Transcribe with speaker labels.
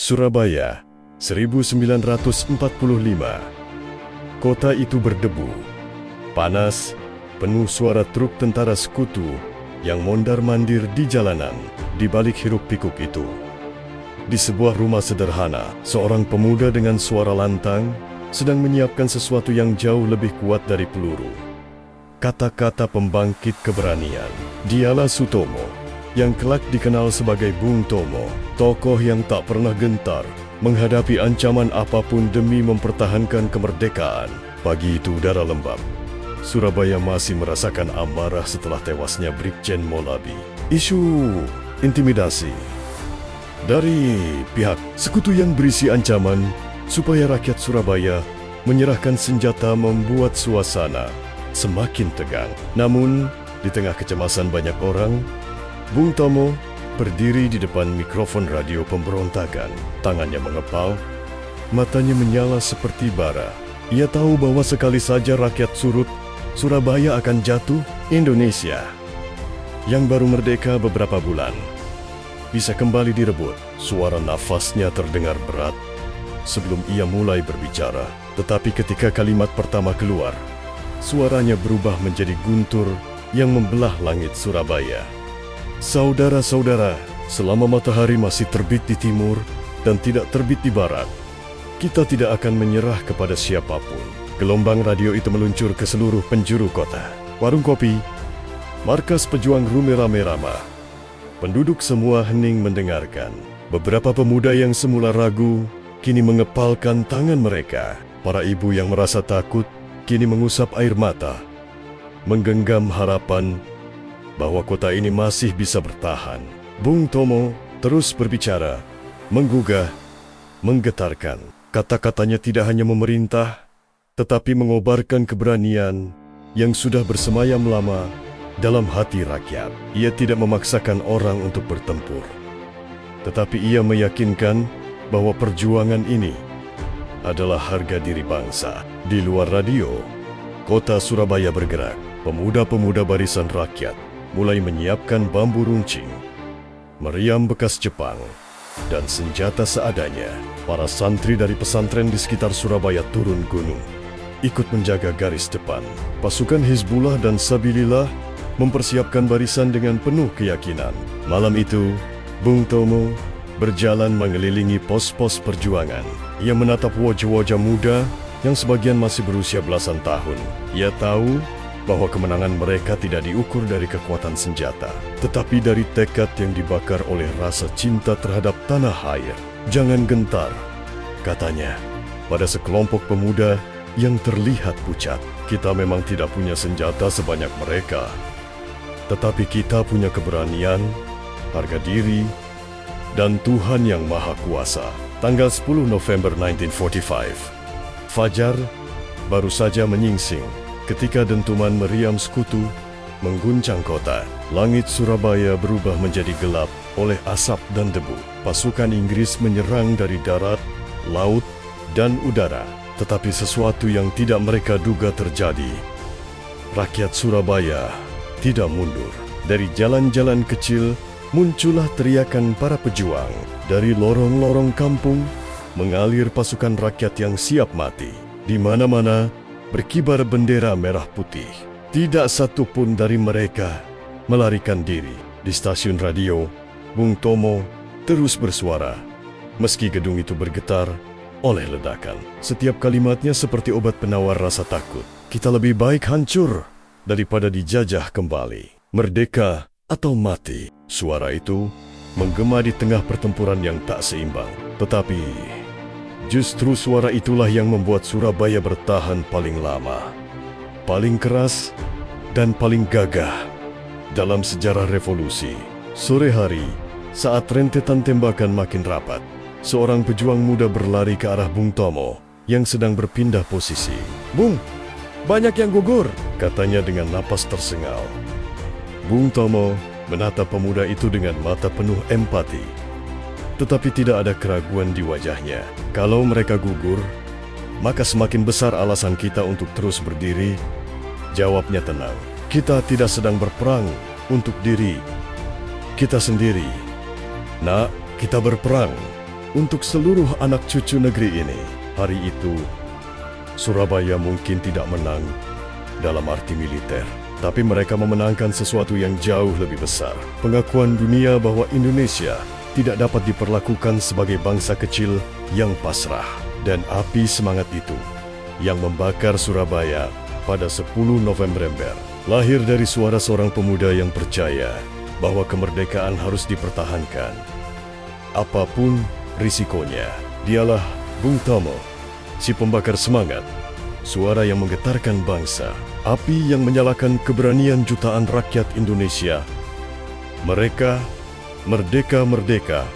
Speaker 1: Surabaya, 1945. Kota itu berdebu, panas, penuh suara truk tentara sekutu yang mondar-mandir di jalanan. Di balik hiruk-pikuk itu, di sebuah rumah sederhana, seorang pemuda dengan suara lantang sedang menyiapkan sesuatu yang jauh lebih kuat dari peluru. Kata-kata pembangkit keberanian. Dialah Sutomo, yang kelak dikenal sebagai Bung Tomo, tokoh yang tak pernah gentar menghadapi ancaman apapun demi mempertahankan kemerdekaan. Pagi itu udara lembab. Surabaya masih merasakan amarah setelah tewasnya Brigjen Molabi. Isu intimidasi dari pihak sekutu yang berisi ancaman supaya rakyat Surabaya menyerahkan senjata membuat suasana semakin tegang. Namun, di tengah kecemasan banyak orang, Bung Tomo berdiri di depan mikrofon radio pemberontakan. Tangannya mengepal, matanya menyala seperti bara. Ia tahu bahwa sekali saja rakyat surut, Surabaya akan jatuh. Indonesia yang baru merdeka beberapa bulan bisa kembali direbut. Suara nafasnya terdengar berat sebelum ia mulai berbicara. Tetapi ketika kalimat pertama keluar, suaranya berubah menjadi guntur yang membelah langit Surabaya. Saudara-saudara, selama matahari masih terbit di timur dan tidak terbit di barat, kita tidak akan menyerah kepada siapapun. Gelombang radio itu meluncur ke seluruh penjuru kota. Warung kopi, markas pejuang rame-rame. Penduduk semua hening mendengarkan. Beberapa pemuda yang semula ragu, kini mengepalkan tangan mereka. Para ibu yang merasa takut, kini mengusap air mata, menggenggam harapan bahwa kota ini masih bisa bertahan. Bung Tomo terus berbicara, menggugah, menggetarkan. Kata-katanya tidak hanya memerintah, tetapi mengobarkan keberanian yang sudah bersemayam lama dalam hati rakyat. Ia tidak memaksakan orang untuk bertempur, tetapi ia meyakinkan bahwa perjuangan ini adalah harga diri bangsa. Di luar radio, kota Surabaya bergerak. Pemuda-pemuda barisan rakyat mulai menyiapkan bambu runcing, meriam bekas Jepang, dan senjata seadanya. Para santri dari pesantren di sekitar Surabaya turun gunung, ikut menjaga garis depan. Pasukan Hizbullah dan Sabilillah mempersiapkan barisan dengan penuh keyakinan. Malam itu, Bung Tomo berjalan mengelilingi pos-pos perjuangan. Ia menatap wajah-wajah muda yang sebagian masih berusia belasan tahun. Ia tahu bahwa kemenangan mereka tidak diukur dari kekuatan senjata, tetapi dari tekad yang dibakar oleh rasa cinta terhadap tanah air. Jangan gentar, katanya pada sekelompok pemuda yang terlihat pucat. Kita memang tidak punya senjata sebanyak mereka, tetapi kita punya keberanian, harga diri, dan Tuhan yang Maha Kuasa. Tanggal 10 November 1945, fajar baru saja menyingsing ketika dentuman meriam sekutu mengguncang kota. Langit Surabaya berubah menjadi gelap oleh asap dan debu. Pasukan Inggris menyerang dari darat, laut, dan udara. Tetapi sesuatu yang tidak mereka duga terjadi. Rakyat Surabaya tidak mundur. Dari jalan-jalan kecil muncullah teriakan para pejuang. Dari lorong-lorong kampung mengalir pasukan rakyat yang siap mati. Di mana-mana berkibar bendera merah putih. Tidak satu pun dari mereka melarikan diri. Di stasiun radio, Bung Tomo terus bersuara, meski gedung itu bergetar oleh ledakan. Setiap kalimatnya seperti obat penawar rasa takut. Kita lebih baik hancur daripada dijajah kembali. Merdeka atau mati. Suara itu menggema di tengah pertempuran yang tak seimbang. Tetapi justru suara itulah yang membuat Surabaya bertahan paling lama, paling keras, dan paling gagah dalam sejarah revolusi. Sore hari, saat rentetan tembakan makin rapat, seorang pejuang muda berlari ke arah Bung Tomo yang sedang berpindah posisi. "Bung, banyak yang gugur," katanya dengan napas tersengal. Bung Tomo menatap pemuda itu dengan mata penuh empati. Tetapi tidak ada keraguan di wajahnya. Kalau mereka gugur, maka semakin besar alasan kita untuk terus berdiri. Jawabnya tenang. Kita tidak sedang berperang untuk diri kita sendiri. Nak, kita berperang untuk seluruh anak cucu negeri ini. Hari itu, Surabaya mungkin tidak menang dalam arti militer, tapi mereka memenangkan sesuatu yang jauh lebih besar. Pengakuan dunia bahwa Indonesia tidak dapat diperlakukan sebagai bangsa kecil yang pasrah. Dan api semangat itu yang membakar Surabaya pada 10 November lahir dari suara seorang pemuda yang percaya bahwa kemerdekaan harus dipertahankan apapun risikonya. Dialah Bung Tomo, si pembakar semangat, suara yang menggetarkan bangsa, api yang menyalakan keberanian jutaan rakyat Indonesia. Mereka merdeka-merdeka.